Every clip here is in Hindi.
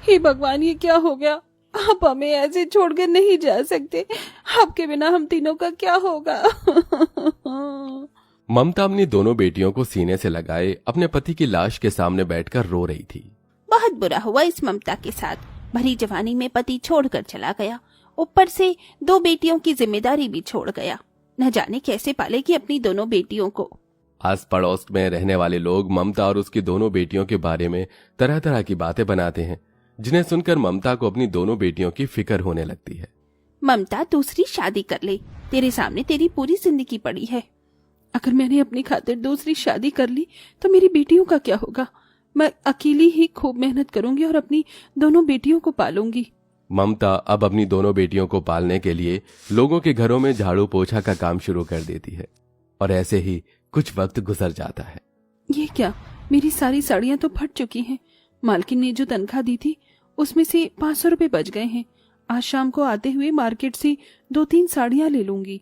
हे भगवान, ये क्या हो गया? आप हमें ऐसे छोड़ के नहीं जा सकते। आपके बिना हम तीनों का क्या होगा? ममता अपनी दोनों बेटियों को सीने से लगाए अपने पति की लाश के सामने बैठकर रो रही थी। बहुत बुरा हुआ इस ममता के साथ। भरी जवानी में पति छोड़कर चला गया, ऊपर से 2 बेटियों की जिम्मेदारी भी छोड़ गया। न जाने कैसे पालेगी अपनी दोनों बेटियों को। आस पड़ोस में रहने वाले लोग ममता और उसकी दोनों बेटियों के बारे में तरह तरह की बातें बनाते हैं, जिन्हें सुनकर ममता को अपनी दोनों बेटियों की फिक्र होने लगती है। ममता, दूसरी शादी कर ले, तेरे सामने तेरी पूरी जिंदगी पड़ी है। अगर मैंने अपनी खातिर दूसरी शादी कर ली तो मेरी बेटियों का क्या होगा? मैं अकेली ही खूब मेहनत करूंगी और अपनी दोनों बेटियों को पालूंगी। ममता अब अपनी दोनों बेटियों को पालने के लिए लोगों के घरों में झाड़ू पोछा का काम शुरू कर देती है और ऐसे ही कुछ वक्त गुजर जाता है। ये क्या, मेरी सारी साड़ियां तो फट चुकी हैं। मालकिन ने जो तनख्वाह दी थी उसमें से 500 रुपए बच गए हैं। आज शाम को आते हुए मार्केट से 2-3 साड़ियां ले लूंगी।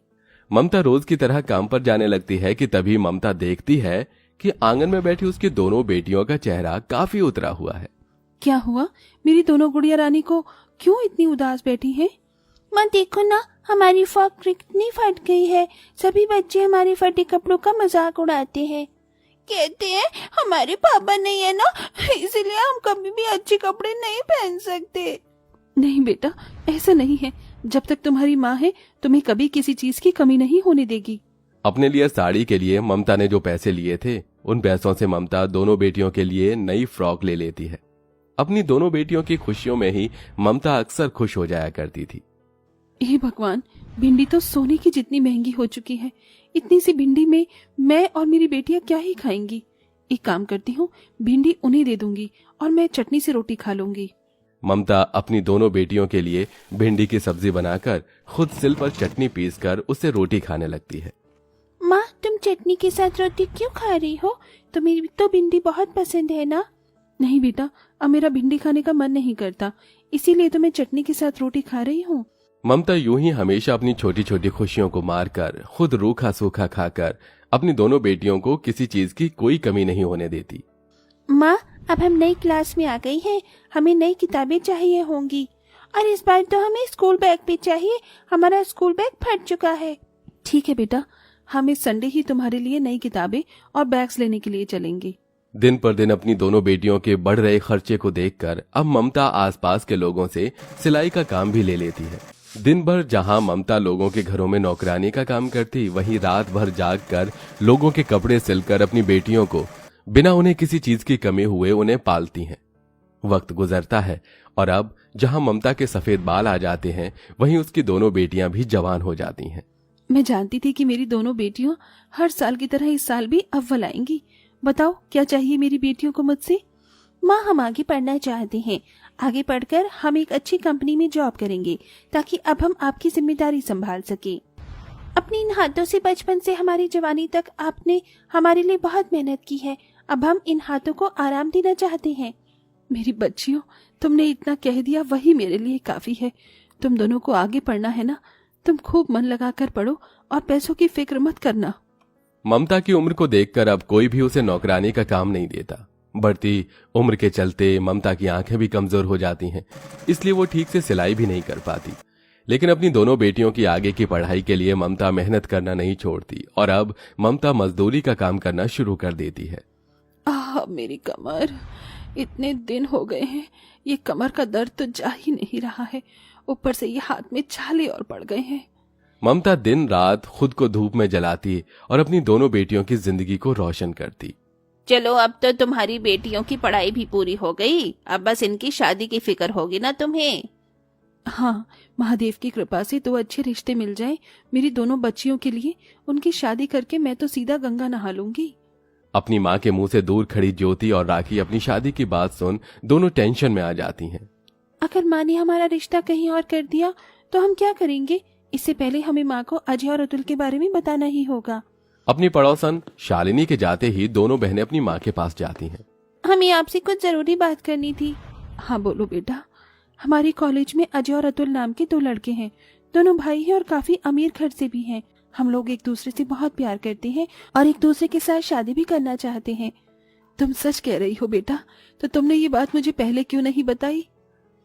ममता रोज की तरह काम पर जाने लगती है कि तभी ममता देखती है कि आंगन में बैठी उसकी दोनों बेटियों का चेहरा काफी उतरा हुआ है। क्या हुआ? मेरी दोनों गुड़िया रानी को क्यों इतनी उदास बैठी हैं? माँ देखो ना, हमारी फ्रॉक कितनी फट गई है। सभी बच्चे हमारे फटे कपड़ों का मजाक उड़ाते हैं। कहते हैं हमारे पापा नहीं है ना, इसलिए हम कभी भी अच्छे कपड़े नहीं पहन सकते। नहीं बेटा, ऐसा नहीं है। जब तक तुम्हारी माँ है तुम्हें कभी किसी चीज की कमी नहीं होने देगी। अपने लिए साड़ी के लिए ममता ने जो पैसे लिए थे, उन पैसों से ममता दोनों बेटियों के लिए नई फ्रॉक ले लेती है। अपनी दोनों बेटियों की खुशियों में ही ममता अक्सर खुश हो जाया करती थी। हे भगवान, भिंडी तो सोने की जितनी महंगी हो चुकी है। इतनी सी भिंडी में मैं और मेरी बेटियां क्या ही खाएंगी। एक काम करती हूँ, भिंडी उन्हें दे दूंगी और मैं चटनी से रोटी खा लूंगी। ममता अपनी दोनों बेटियों के लिए भिंडी की सब्जी बनाकर खुद सिल पर चटनी पीसकर उससे रोटी खाने लगती है। माँ, तुम चटनी के साथ रोटी क्यों खा रही हो? तुम्हें तो भिंडी बहुत पसंद है ना? नहीं बेटा, अब मेरा भिंडी खाने का मन नहीं करता, इसीलिए तो मैं चटनी के साथ रोटी खा रही हूँ। ममता यूं ही हमेशा अपनी छोटी छोटी खुशियों को मारकर खुद रूखा सूखा खाकर अपनी दोनों बेटियों को किसी चीज की कोई कमी नहीं होने देती। माँ, अब हम नई क्लास में आ गई हैं, हमें नई किताबें चाहिए होंगी और इस बार तो हमें स्कूल बैग भी चाहिए। हमारा स्कूल बैग फट चुका है। ठीक है बेटा, हम इस संडे ही तुम्हारे लिए नई किताबें और बैग्स लेने के लिए चलेंगे। दिन पर दिन अपनी दोनों बेटियों के बढ़ रहे खर्चे को देखकर अब ममता आसपास के लोगों से सिलाई का काम भी ले लेती है। दिन भर जहां ममता लोगों के घरों में नौकरानी का काम करती, वहीं रात भर जाग कर लोगों के कपड़े सिलकर अपनी बेटियों को बिना उन्हें किसी चीज की कमी हुए उन्हें पालती हैं। वक्त गुजरता है और अब जहां ममता के सफेद बाल आ जाते हैं, वहीं उसकी दोनों बेटियां भी जवान हो जाती हैं। मैं जानती थी कि मेरी दोनों बेटियों हर साल की तरह इस साल भी अव्वल आएंगी। बताओ क्या चाहिए मेरी बेटियों को मुझसे? माँ, हम आगे पढ़ना चाहते हैं। आगे पढ़कर हम एक अच्छी कंपनी में जॉब करेंगे ताकि अब हम आपकी जिम्मेदारी संभाल सके। अपने इन हाथों से बचपन से हमारी जवानी तक आपने हमारे लिए बहुत मेहनत की है। अब हम इन हाथों को आराम देना चाहते हैं। मेरी बच्चियों, तुमने इतना कह दिया वही मेरे लिए काफी है। तुम दोनों को आगे पढ़ना है ना, तुम खूब मन लगाकर पढ़ो और पैसों की फिक्र मत करना। ममता की उम्र को देखकर अब कोई भी उसे नौकरानी का काम नहीं देता। बढ़ती उम्र के चलते ममता की आंखें भी कमजोर हो जाती हैं, इसलिए वो ठीक से सिलाई भी नहीं कर पाती। लेकिन अपनी दोनों बेटियों की आगे की पढ़ाई के लिए ममता मेहनत करना नहीं छोड़ती और अब ममता मजदूरी का काम करना शुरू कर देती है। मेरी कमर, इतने दिन हो गए हैं, ये कमर का दर्द तो जा ही नहीं रहा है, ऊपर से ये हाथ में छाले और पड़ गए हैं। ममता दिन रात खुद को धूप में जलाती और अपनी दोनों बेटियों की जिंदगी को रोशन करती। चलो, अब तो तुम्हारी बेटियों की पढ़ाई भी पूरी हो गई, अब बस इनकी शादी की फिक्र होगी ना तुम्हें। हाँ, महादेव की कृपा से 2 अच्छे रिश्ते मिल जाएं मेरी दोनों बच्चियों के लिए, उनकी शादी करके मैं तो सीधा गंगा नहा लूंगी। अपनी माँ के मुंह से दूर खड़ी ज्योति और राखी अपनी शादी की बात सुन दोनों टेंशन में आ जाती हैं। अगर माँ ने हमारा रिश्ता कहीं और कर दिया तो हम क्या करेंगे? इससे पहले हमें माँ को अजय और अतुल के बारे में बताना ही होगा। अपनी पड़ोसन शालिनी के जाते ही दोनों बहनें अपनी माँ के पास जाती हैं। हमें आपसे कुछ जरूरी बात करनी थी। हाँ बोलो बेटा। हमारे कॉलेज में अजय और अतुल नाम के 2 लड़के हैं, दोनों भाई हैं और काफी अमीर घर से भी हैं। हम लोग एक दूसरे से बहुत प्यार करते हैं और एक दूसरे के साथ शादी भी करना चाहते हैं। तुम सच कह रही हो बेटा? तो तुमने ये बात मुझे पहले क्यों नहीं बताई?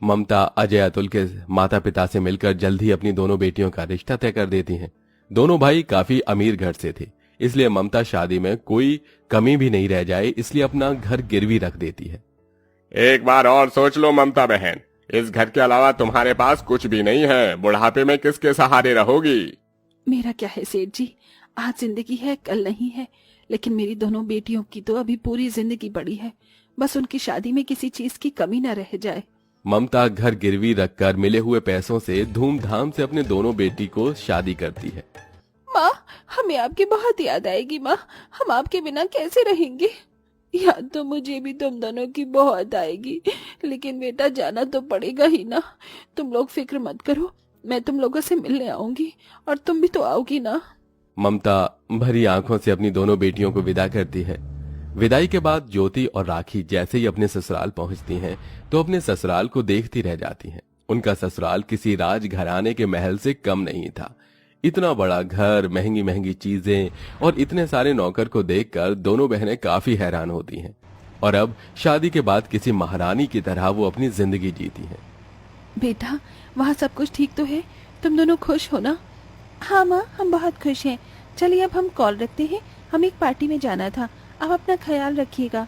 ममता अजय अतुल के माता पिता से मिलकर जल्द ही अपनी दोनों बेटियों का रिश्ता तय कर देती हैं। दोनों भाई काफी अमीर घर से थे, इसलिए ममता शादी में कोई कमी भी नहीं रह जाए इसलिए अपना घर गिरवी रख देती है। एक बार और सोच लो ममता बहन, इस घर के अलावा तुम्हारे पास कुछ भी नहीं है। बुढ़ापे में किसके सहारे रहोगी? मेरा क्या है सेठ जी, आज जिंदगी है कल नहीं है, लेकिन मेरी दोनों बेटियों की तो अभी पूरी जिंदगी पड़ी है। बस उनकी शादी में किसी चीज की कमी न रह जाए। ममता घर गिरवी रखकर मिले हुए पैसों से धूमधाम से अपने दोनों बेटी को शादी करती है। माँ, हमें आपकी बहुत याद आएगी माँ, हम आपके बिना कैसे रहेंगे? याद तो मुझे भी तुम दोनों की बहुत आएगी, लेकिन बेटा जाना तो पड़ेगा ही ना। तुम लोग फिक्र मत करो, मैं तुम लोगों से मिलने आऊंगी और तुम भी तो आओगी ना। ममता भरी आंखों से अपनी दोनों बेटियों को विदा करती है। विदाई के बाद ज्योति और राखी जैसे ही अपने ससुराल पहुंचती हैं, तो अपने ससुराल को देखती रह जाती हैं। उनका ससुराल किसी राजघराने के महल से कम नहीं था। इतना बड़ा घर, महंगी महंगी चीजें और इतने सारे नौकर को देखकर दोनों बहनें काफी हैरान होती हैं। और अब शादी के बाद किसी महारानी की तरह वो अपनी जिंदगी जीती हैं। बेटा, वहाँ सब कुछ ठीक तो है? तुम दोनों खुश हो ना? हाँ माँ, हम बहुत खुश हैं। चलिए अब हम कॉल रखते हैं, हम एक पार्टी में जाना था। आप अपना ख्याल रखिएगा।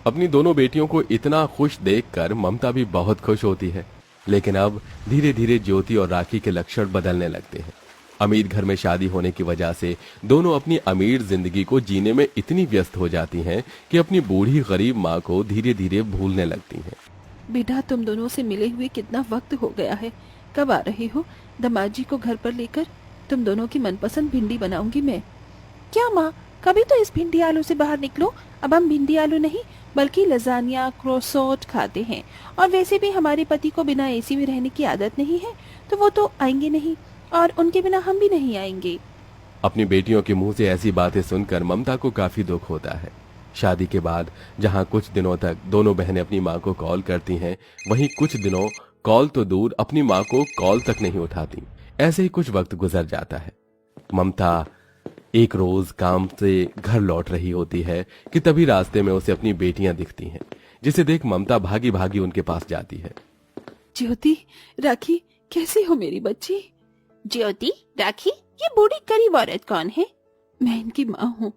अपनी दोनों बेटियों को इतना खुश देखकर ममता भी बहुत खुश होती है, लेकिन अब धीरे धीरे ज्योति और राखी के लक्षण बदलने लगते हैं। अमीर घर में शादी होने की वजह से दोनों अपनी अमीर जिंदगी को जीने में इतनी व्यस्त हो जाती हैं कि अपनी बूढ़ी गरीब माँ को धीरे धीरे भूलने लगती हैं। बेटा, तुम दोनों से मिले हुए कितना वक्त हो गया है, कब आ रहे हो दामाद जी को घर पर लेकर? तुम दोनों की मनपसंद भिंडी बनाऊंगी मैं। क्या माँ, कभी तो इस भिंडी आलू से बाहर निकलो। अब हम भिंडी आलू नहीं बल्कि लजानिया, क्रोसोट खाते हैं, और वैसे भी हमारे पति को बिना एसी में रहने की आदत नहीं है, तो वो तो आएंगे नहीं और उनके बिना हम भी नहीं आएंगे। अपनी बेटियों के मुंह से ऐसी बातें सुनकर ममता को काफी दुख होता है। शादी के बाद जहां कुछ दिनों तक दोनों बहनें अपनी माँ को कॉल करती हैं, वहीं कुछ दिनों कॉल तो दूर अपनी माँ को कॉल तक नहीं उठाती। ऐसे ही कुछ वक्त गुजर जाता है। ममता एक रोज काम से घर लौट रही होती है कि तभी रास्ते में उसे अपनी बेटियां दिखती हैं, जिसे देख ममता भागी भागी उनके पास जाती है। ज्योति, राखी, कैसी हो मेरी बच्ची? ज्योति, राखी, ये बूढ़ी गरीब औरत कौन है? मैं इनकी माँ हूँ।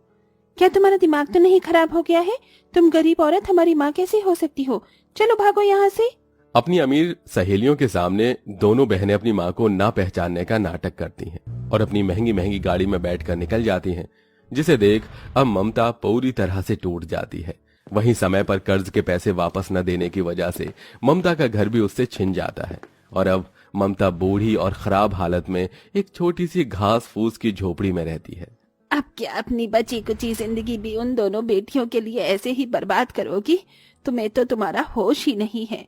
क्या तुम्हारा दिमाग तो नहीं खराब हो गया है? तुम गरीब औरत हमारी माँ कैसे हो सकती हो? चलो भागो यहाँ से। अपनी अमीर सहेलियों के सामने दोनों बहनें अपनी माँ को ना पहचानने का नाटक करती हैं और अपनी महंगी महंगी गाड़ी में बैठकर निकल जाती हैं, जिसे देख अब ममता पूरी तरह से टूट जाती है। वहीं समय पर कर्ज के पैसे वापस न देने की वजह से ममता का घर भी उससे छिन जाता है और अब ममता बूढ़ी और खराब हालत में एक छोटी सी घास फूस की झोपड़ी में रहती है। अब क्या अपनी बची कुची जिंदगी भी उन दोनों बेटियों के लिए ऐसे ही बर्बाद करोगी? तुम्हें तो तुम्हारा होश ही नहीं है।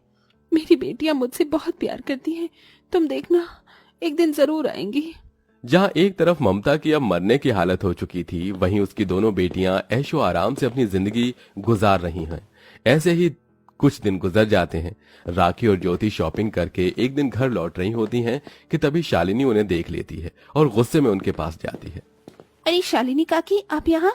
मेरी बेटियां मुझसे बहुत प्यार करती हैं, तुम देखना एक दिन जरूर आएंगी। जहां एक तरफ ममता की अब मरने की हालत हो चुकी थी, वहीं उसकी दोनों बेटियां ऐशो आराम से अपनी जिंदगी गुजार रही हैं। ऐसे ही कुछ दिन गुजर जाते हैं। राखी और ज्योति शॉपिंग करके एक दिन घर लौट रही होती हैं कि तभी शालिनी उन्हें देख लेती है और गुस्से में उनके पास जाती है। अरे शालिनी काकी, आप यहाँ?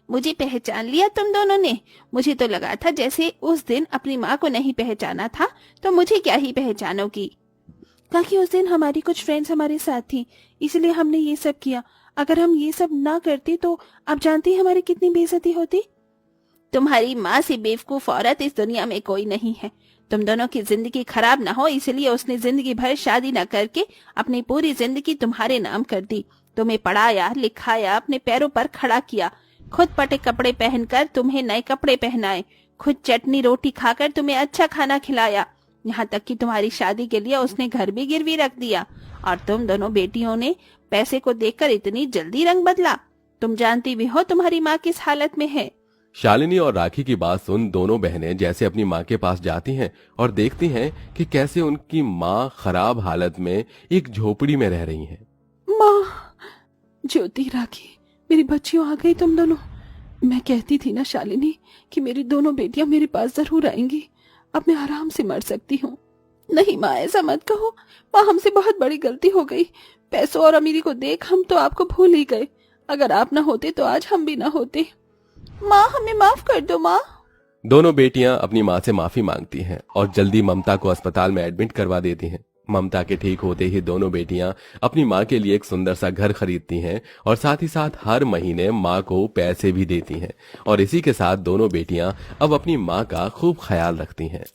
मुझे पहचान लिया तुम दोनों ने? मुझे तो लगा था जैसे उस दिन अपनी माँ को नहीं पहचाना था तो मुझे क्या ही पहचानोगी। काकी, उस दिन हमारी कुछ फ्रेंड्स हमारे साथ थी, इसलिए हमने ये सब किया। अगर हम ये सब ना करते तो आप जानती हमारी कितनी बेइज्जती होती। तुम्हारी माँ से बेवकूफ औरत इस दुनिया में कोई नहीं है। तुम दोनों की जिंदगी खराब ना हो इसलिए उसने जिंदगी भर शादी न करके अपनी पूरी जिंदगी तुम्हारे नाम कर दी। तुम्हें पढ़ाया, लिखाया, अपने पैरों पर खड़ा किया, खुद पटे कपड़े पहनकर तुम्हें नए कपड़े पहनाए, खुद चटनी रोटी खाकर तुम्हें अच्छा खाना खिलाया, यहाँ तक कि तुम्हारी शादी के लिए उसने घर भी गिरवी रख दिया। और तुम दोनों बेटियों ने पैसे को देखकर इतनी जल्दी रंग बदला। तुम जानती भी हो तुम्हारी माँ किस हालत में है। शालिनी और राखी की बात सुन दोनों बहनें जैसे अपनी माँ के पास जाती हैं और देखती हैं कि कैसे उनकी माँ खराब हालत में एक झोपड़ी में रह रही हैं। माँ, ज्योति, राखी, मेरी बच्चियों आ गई तुम दोनों। मैं कहती थी ना शालिनी कि मेरी दोनों बेटियां मेरे पास जरूर आएंगी। अब मैं आराम से मर सकती हूँ। नहीं माँ, ऐसा मत कहो। माँ, हमसे बहुत बड़ी गलती हो गई। पैसों और अमीरी को देख हम तो आपको भूल ही गए। अगर आप ना होते तो आज हम भी ना होते। माँ, हमें माफ कर दो माँ। दोनों बेटियां अपनी माँ से माफी मांगती हैं और जल्दी ममता को अस्पताल में एडमिट करवा देती हैं। ममता के ठीक होते ही दोनों बेटियां अपनी माँ के लिए एक सुंदर सा घर खरीदती हैं और साथ ही साथ हर महीने माँ को पैसे भी देती हैं और इसी के साथ दोनों बेटियां अब अपनी माँ का खूब ख्याल रखती हैं।